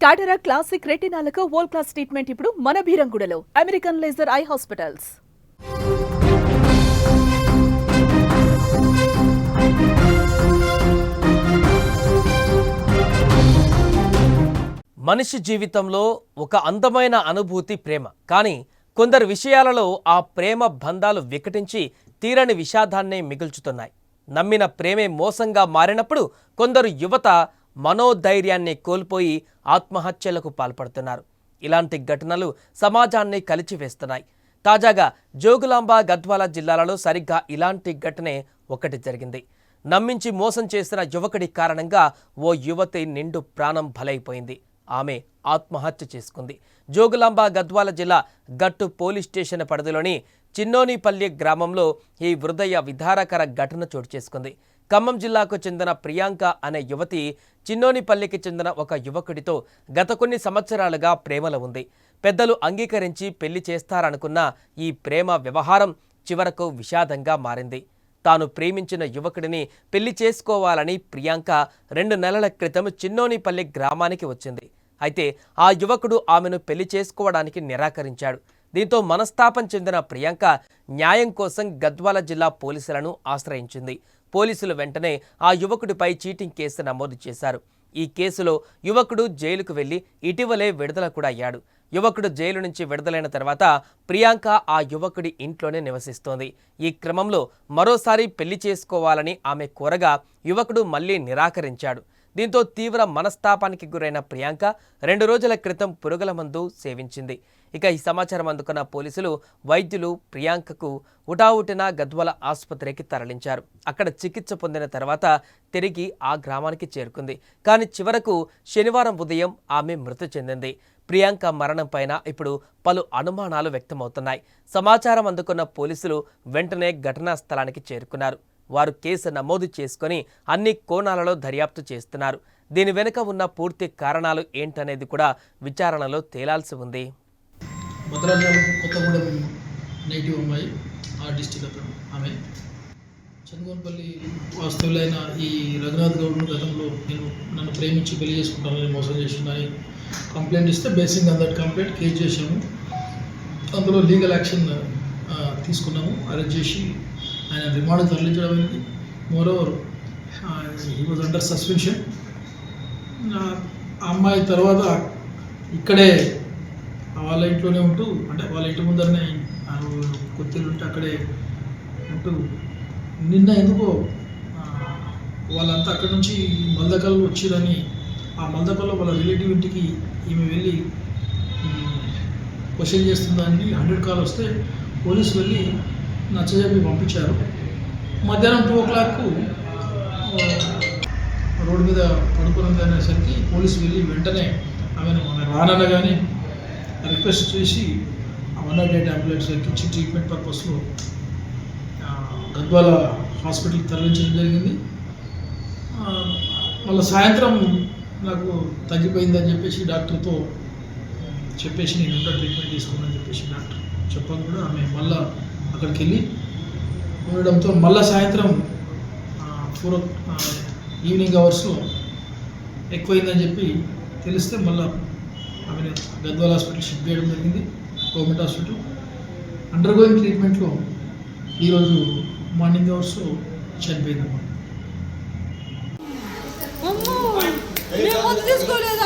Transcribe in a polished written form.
కాటరా classic రెటినాలకు world class treatment ఇప్పుడు మన భీరంగూడలో American laser eye hospitals. మనిషి జీవితంలో ఒక అందమైన అనుభూతి ప్రేమ. కానీ కొందరు విషయాలలో ఆ ప్రేమ బంధాలు వికటించి తీరని విషాదాన్నే మిగుల్చుతున్నాయి. నమ్మిన ప్రేమే మోసంగా మారినప్పుడు కొందరు యువత మనోధైర్యాన్ని కోల్పోయి ఆత్మహత్యలకు పాల్పడుతున్నారు. ఇలాంటి ఘటనలు సమాజాన్ని కలిచివేస్తున్నాయి. తాజాగా జోగులాంబ గద్వాల జిల్లాలలో సరిగ్గా ఇలాంటి ఘటనే ఒకటి జరిగింది. నమ్మించి మోసం చేసిన యువకుడి కారణంగా ఓ యువతి నిండు ప్రాణం బలైపోయింది. ఆమె ఆత్మహత్య చేసుకుంది. జోగులాంబ గద్వాల జిల్లా గట్టు పోలీస్ స్టేషన్ పరిధిలోని చిన్నోనిపల్లి గ్రామంలో ఈ హృదయ విదారకర ఘటన చోటు చేసుకుంది. ఖమ్మం జిల్లాకు చెందిన ప్రియాంక అనే యువతి చిన్నోనిపల్లికి చెందిన ఒక యువకుడితో గత కొన్ని సంవత్సరాలుగా ప్రేమలో ఉంది. పెద్దలు అంగీకరించి పెళ్లి చేస్తారనుకున్న ఈ ప్రేమ వ్యవహారం చివరకు విషాదంగా మారింది. తాను ప్రేమించిన యువకుడిని పెళ్లి చేసుకోవాలని ప్రియాంక 2 నెలల క్రితం చిన్నోనిపల్లి గ్రామానికి వచ్చింది. అయితే ఆ యువకుడు ఆమెను పెళ్లి చేసుకోవడానికి నిరాకరించాడు. దీంతో మనస్తాపం చెందిన ప్రియాంక న్యాయం కోసం గద్వాల జిల్లా పోలీసులను ఆశ్రయించింది. పోలీసులు వెంటనే ఆ యువకుడిపై చీటింగ్ కేసు నమోదు చేశారు. ఈ కేసులో యువకుడు జైలుకు వెళ్లి ఇటీవలే విడుదల కూడా అయ్యాడు. యువకుడు జైలు నుంచి విడుదలైన తర్వాత ప్రియాంక ఆ యువకుడి ఇంట్లోనే నివసిస్తోంది. ఈ క్రమంలో మరోసారి పెళ్లి చేసుకోవాలని ఆమె కోరగా యువకుడు మళ్లీ నిరాకరించాడు. దీంతో తీవ్ర మనస్తాపానికి గురైన ప్రియాంక 2 రోజుల క్రితం పురుగుల మందు సేవించింది. ఇక ఈ సమాచారం అందుకున్న పోలీసులు వైద్యులు ప్రియాంకకు హుటాహుటిన గద్వాల ఆసుపత్రికి తరలించారు. అక్కడ చికిత్స పొందిన తర్వాత తిరిగి ఆ గ్రామానికి చేరుకుంది. కానీ చివరకు శనివారం ఉదయం ఆమె మృతి చెందింది. ప్రియాంక మరణం పైన ఇప్పుడు పలు అనుమానాలు వ్యక్తమవుతున్నాయి. సమాచారం అందుకున్న పోలీసులు వెంటనే ఘటనా స్థలానికి చేరుకున్నారు. వారు కేసు నమోదు చేసుకుని అన్ని కోణాలలో దర్యాప్తు చేస్తున్నారు. దీని వెనుక ఉన్న పూర్తి కారణాలు ఏంటనేది కూడా విచారణలో తేలాల్సి ఉంది. భద్రాచలం కొత్తగూడెం నేటివ్ అమ్మాయి, ఆ డిస్టిక్ అతను. ఆమె చంద్రగోన్పల్లి వాస్తవులైన ఈ రఘునాథ్ గౌడ్ను గతంలో నన్ను ప్రేమించి పెళ్లి చేసుకుంటానని మోసం చేసిందని కంప్లైంట్ ఇస్తే basing on that complaint case చేసాము. అందులో లీగల్ యాక్షన్ తీసుకున్నాము. అరెస్ట్ చేసి ఆయన రిమాండ్ తరలించడం అయింది. Moreover he was under suspension. ఆ అమ్మాయి తర్వాత ఇక్కడే వాళ్ళ ఇంట్లోనే ఉంటూ, అంటే వాళ్ళ ఇంటి ముందరనే కొత్తలు ఉంటే అక్కడే ఉంటూ నిన్న ఎందుకో వాళ్ళంతా అక్కడి నుంచి మల్దకల్ వచ్చిరని ఆ మల్దకల్లో వాళ్ళ రిలేటివ్ ఇంటికి ఈమె వెళ్ళి క్వశ్చన్ చేస్తుందని 100 కాల్ వస్తే పోలీసు వెళ్ళి నచ్చజెప్పి పంపించారు. మధ్యాహ్నం 2 o'clock రోడ్డు మీద పడుకున్నది అనేసరికి పోలీసు వెళ్ళి వెంటనే ఆమె రాననగానే రిక్వెస్ట్ చేసి 108 అంబులెన్స్ ఎక్కించి ట్రీట్మెంట్ పర్పస్లో గద్వాల హాస్పిటల్కి తరలించడం జరిగింది. మళ్ళీ సాయంత్రం నాకు తగ్గిపోయిందని చెప్పేసి డాక్టర్తో చెప్పేసి నేను ఇంకా ట్రీట్మెంట్ తీసుకున్నాను చెప్పేసి డాక్టర్ చెప్పాను కూడా. ఆమె మళ్ళీ అక్కడికి వెళ్ళి ఉండడంతో మళ్ళీ సాయంత్రం 4 ఈవినింగ్ అవర్స్లో ఎక్కువైందని చెప్పి తెలిస్తే మళ్ళీ ఆమెను గద్వాల హాస్పిటల్ షిఫ్ట్ చేయడం జరిగింది. గవర్నమెంట్ హాస్పిటల్ అండర్ గోయింగ్ ట్రీట్మెంట్లో ఈరోజు మార్నింగ్ అవర్స్లో చనిపోయిందమ్మా. తీసుకోలేదు